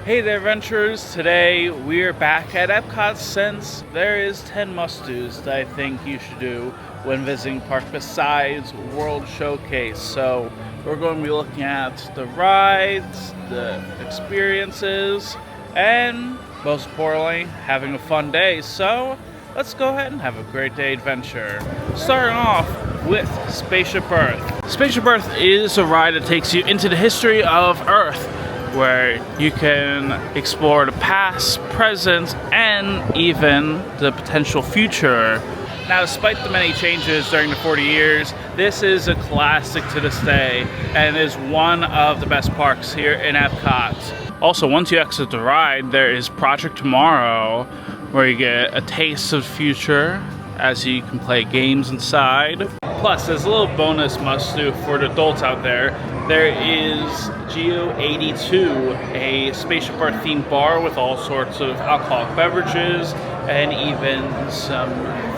Hey there, adventurers. Today we're back at EPCOT since there is 10 must-dos that I think you should do when visiting park besides World Showcase. So we're going to be looking at the rides, the experiences, and most importantly, having a fun day. So let's go ahead and have a great day adventure. Starting off with Spaceship Earth. Spaceship Earth is a ride that takes you into the history of Earth, where you can explore the past, present, and even the potential future. Now, despite the many changes during the 40 years, this is a classic to this day and is one of the best parks here in Epcot. Also, once you exit the ride, there is Project Tomorrow, where you get a taste of the future as you can play games inside. Plus, there's a little bonus must-do for the adults out there. There is Geo 82, a Spaceship Earth themed bar with all sorts of alcoholic beverages and even some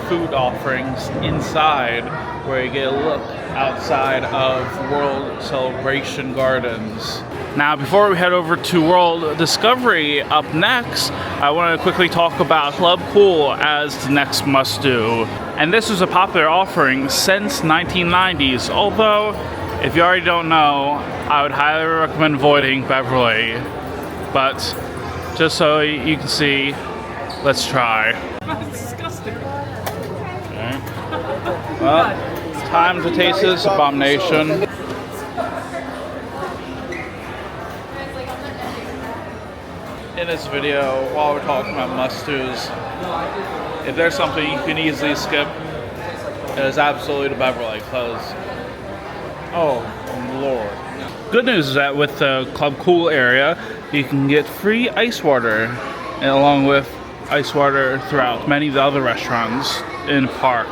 food offerings inside, where you get a look outside of World Celebration Gardens. Now, before we head over to World Discovery up next, I want to quickly talk about Club Cool as the next must-do. And this is a popular offering since 1990s, although if you already don't know, I would highly recommend avoiding Beverly. But just so you can see, let's try. That's disgusting. Okay. Well, it's time to taste this abomination. In this video, while we're talking about must-dos, if there's something you can easily skip, it is absolutely the Beverly, because, oh Lord. Good news is that with the Club Cool area, you can get free ice water, and along with ice water throughout many of the other restaurants in the park.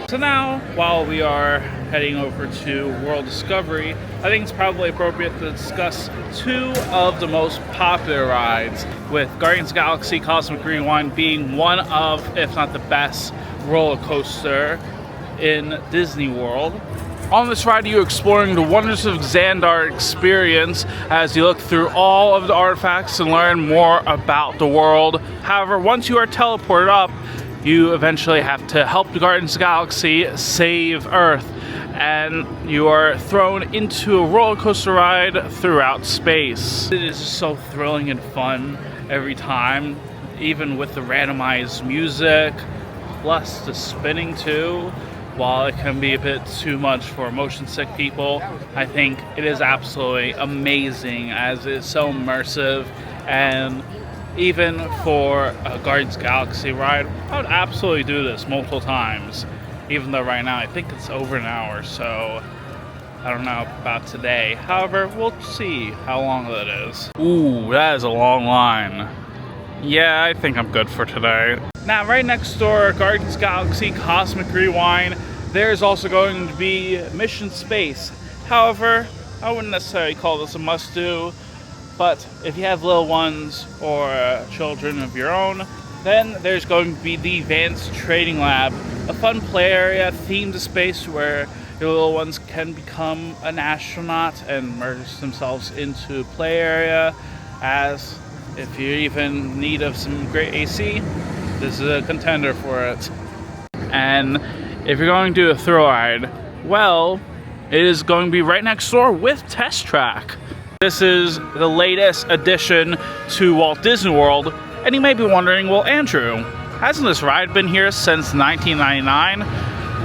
So now, while we are heading over to World Discovery, I think it's probably appropriate to discuss two of the most popular rides, with Guardians of the Galaxy Cosmic Rewind being one of, if not the best, roller coaster in Disney World. On this ride, you're exploring the wonders of Xandar experience as you look through all of the artifacts and learn more about the world. However, once you are teleported up, you eventually have to help the Guardians of the Galaxy save Earth, and you are thrown into a roller coaster ride throughout space. It is so thrilling and fun every time, even with the randomized music, plus the spinning too. While it can be a bit too much for motion sick people, I think it is absolutely amazing as it's so immersive. And even for a Guardians of the Galaxy ride, I would absolutely do this multiple times. Even though right now I think it's over an hour, so I don't know about today. However, we'll see how long that is. Ooh, that is a long line. Yeah, I think I'm good for today. Now, right next door, Guardians of the Galaxy Cosmic Rewind, there's also going to be Mission Space. However, I wouldn't necessarily call this a must-do, but if you have little ones or children of your own, then there's going to be the Advanced Training Lab, a fun play area themed to space where your little ones can become an astronaut and merge themselves into a play area. As if you're even in need of some great AC, this is a contender for it. And if you're going to do a thrill ride, well, it is going to be right next door with Test Track. This is the latest addition to Walt Disney World, and you may be wondering, well, Andrew, hasn't this ride been here since 1999?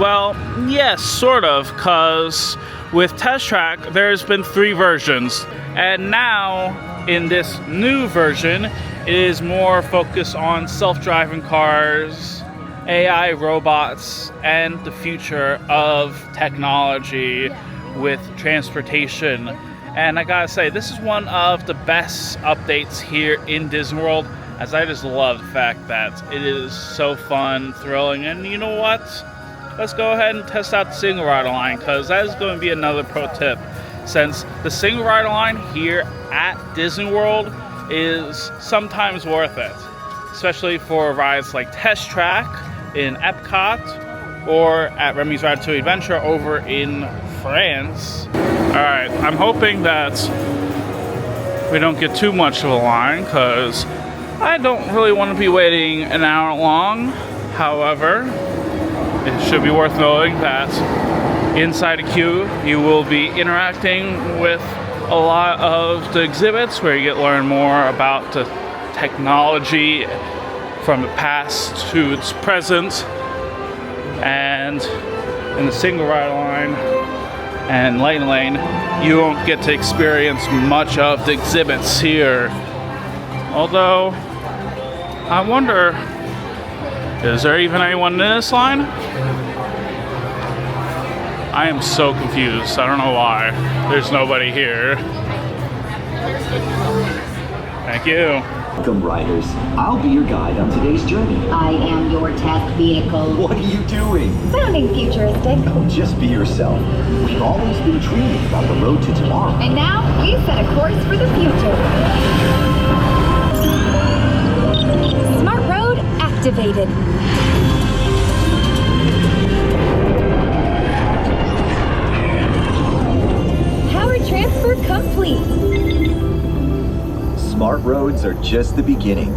Well, yes, sort of, because with Test Track, there's been 3 versions, and now in this new version, it is more focused on self-driving cars, AI robots, and the future of technology with transportation. And I gotta say, this is one of the best updates here in Disney World, as I just love the fact that it is so fun, thrilling, and you know what? Let's go ahead and test out the single rider line, because that is going to be another pro tip, since the single rider line here at Disney World is sometimes worth it, especially for rides like Test Track in EPCOT or at Remy's Ratatouille Adventure over in France. Alright, I'm hoping that we don't get too much of a line, because I don't really want to be waiting an hour long. However, it should be worth noting that inside a queue, you will be interacting with a lot of the exhibits where you get to learn more about the technology from the past to its present. And in the single rider line and lane lane, you won't get to experience much of the exhibits here. Although, I wonder, is there even anyone in this line? I am so confused. I don't know why. There's nobody here. Thank you. Welcome, riders. I'll be your guide on today's journey. I am your test vehicle. What are you doing? Sounding futuristic. Oh, just be yourself. We've always been dreaming about the road to tomorrow. And now we set a course for the future. Smart road activated. Power transfer complete. Smart roads are just the beginning.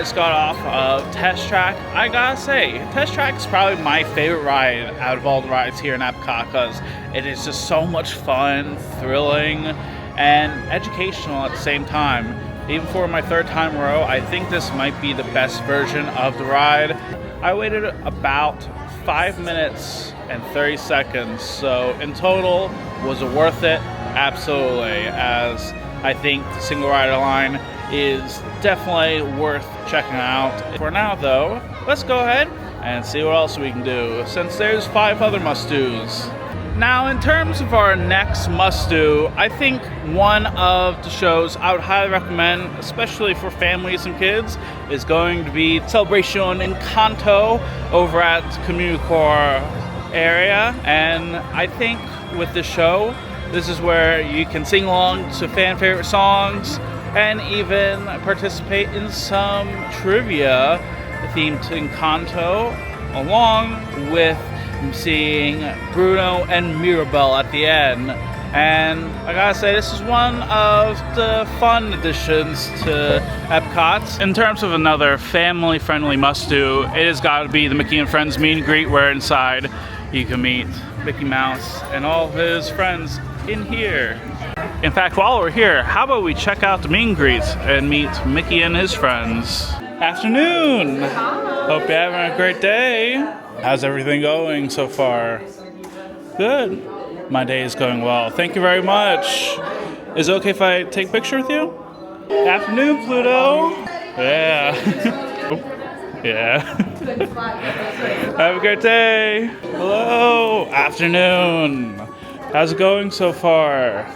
Just got off of Test Track. I gotta say, Test Track is probably my favorite ride out of all the rides here in EPCOT, because it is just so much fun, thrilling, and educational at the same time. Even for my third time in a row, I think this might be the best version of the ride. I waited about 5 minutes and 30 seconds, so in total, was it worth it? Absolutely, as I think the single rider line is definitely worth checking out. For now though, let's go ahead and see what else we can do, since there's 5 other must-dos. Now, in terms of our next must-do, I think one of the shows I would highly recommend, especially for families and kids, is going to be Celebration Encanto over at Community Core area. And I think with this show, this is where you can sing along to fan favorite songs and even participate in some trivia themed to Encanto, along with seeing Bruno and Mirabel at the end. And I gotta say, this is one of the fun additions to EPCOT. In terms of another family-friendly must-do, it has got to be the Mickey and Friends meet and greet, where inside you can meet Mickey Mouse and all of his friends in here. In fact, while we're here, how about we check out the meet and greet and meet Mickey and his friends. Afternoon! Hope you're having a great day. How's everything going so far? Good. My day is going well. Thank you very much. Is it okay if I take a picture with you? Afternoon, Pluto. Yeah. Yeah. Have a great day. Hello. Afternoon. How's it going so far?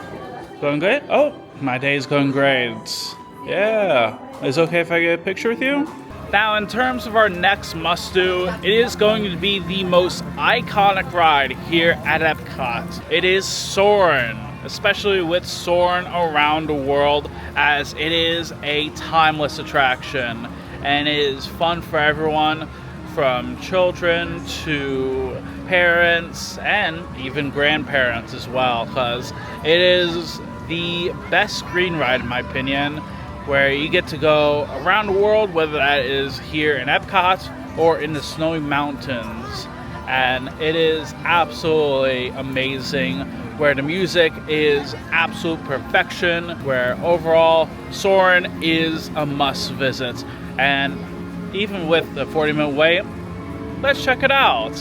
Going good? Oh, my day is going great. Yeah. Is it okay if I get a picture with you? Now, in terms of our next must-do, it is going to be the most iconic ride here at EPCOT. It is Soarin', especially with Soarin' Around the World, as it is a timeless attraction. And it is fun for everyone, from children to parents and even grandparents as well, because it is the best green ride in my opinion. where you get to go around the world, whether that is here in EPCOT or in the snowy mountains. And it is absolutely amazing, where the music is absolute perfection, where overall Soarin' is a must visit. And even with the 40-minute wait, let's check it out.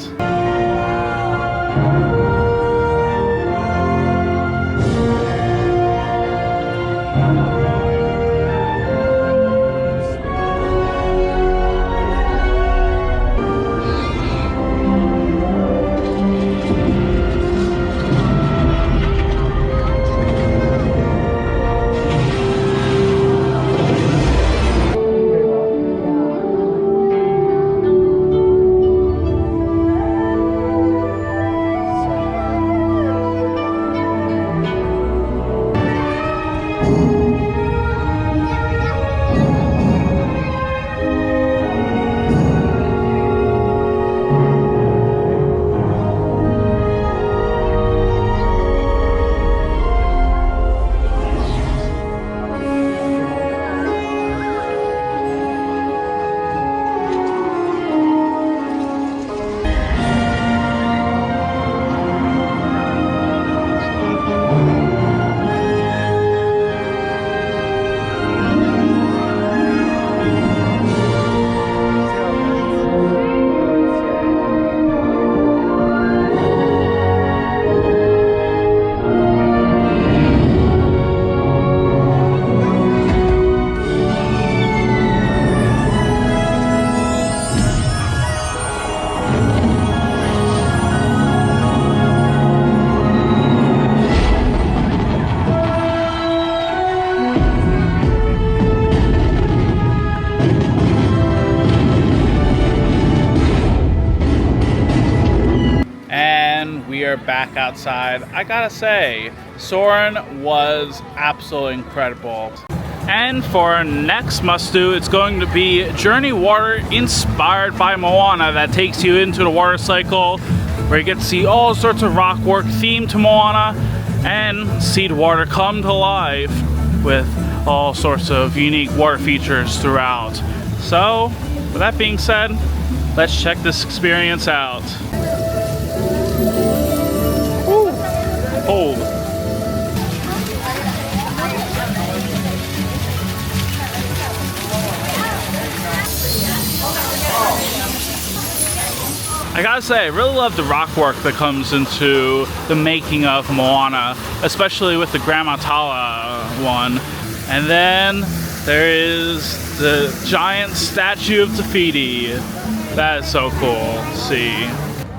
We are back outside. I gotta say, Soarin' was absolutely incredible. And for our next must-do, it's going to be Journey Water inspired by Moana, that takes you into the water cycle, where you get to see all sorts of rock work themed to Moana and see the water come to life with all sorts of unique water features throughout. So, with that being said, let's check this experience out. Cold. I gotta say, I really love the rock work that comes into the making of Moana, especially with the Grandma Tala one. And then there is the giant statue of Te Fiti. That is so cool to see.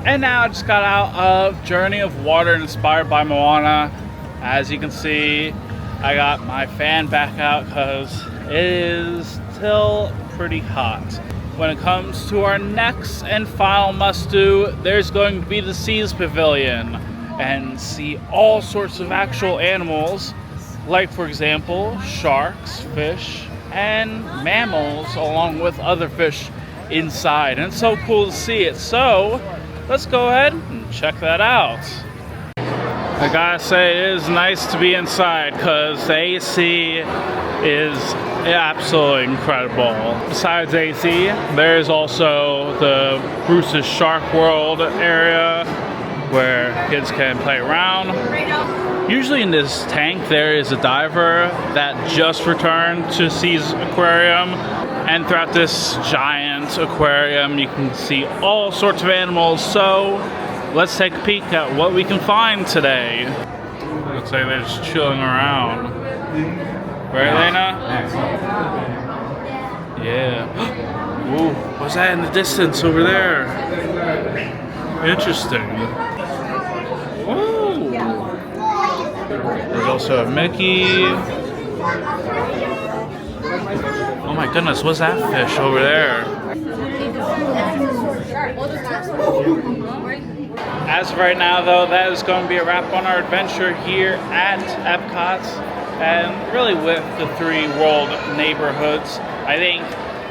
And now I just got out of Journey of Water inspired by Moana. As you can see, I got my fan back out because it is still pretty hot. When it comes to our next and final must-do, there's going to be the Seas Pavilion and see all sorts of actual animals, like for example, sharks, fish, and mammals, along with other fish inside. And it's so cool to see it. So let's go ahead and check that out. I gotta say, it is nice to be inside because the AC is absolutely incredible. Besides AC, there is also the Bruce's Shark World area where kids can play around. Usually in this tank there is a diver that just returned to Seas Aquarium, and throughout this giant aquarium you can see all sorts of animals. So let's take a peek at what we can find today. Looks like they're just chilling around. Right, Elena? Yeah. Ooh, what's that in the distance over there? Interesting. Whoa. There's also a Mickey. Oh my goodness, what's that fish over there? As of right now though, that is going to be a wrap on our adventure here at EPCOT. And really with the 3 world neighborhoods, I think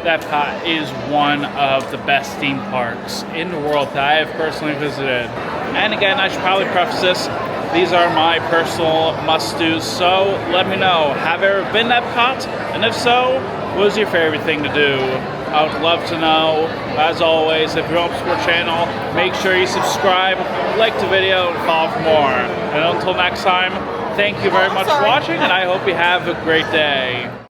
that EPCOT is one of the best theme parks in the world that I have personally visited. And again, I should probably preface this, These are my personal must-dos, so let me know. Have you ever been to EPCOT? And if so, what was your favorite thing to do? I would love to know. As always, if you're on the support channel, make sure you subscribe, like the video, and follow for more. And until next time, thank you very much for watching, and I hope you have a great day.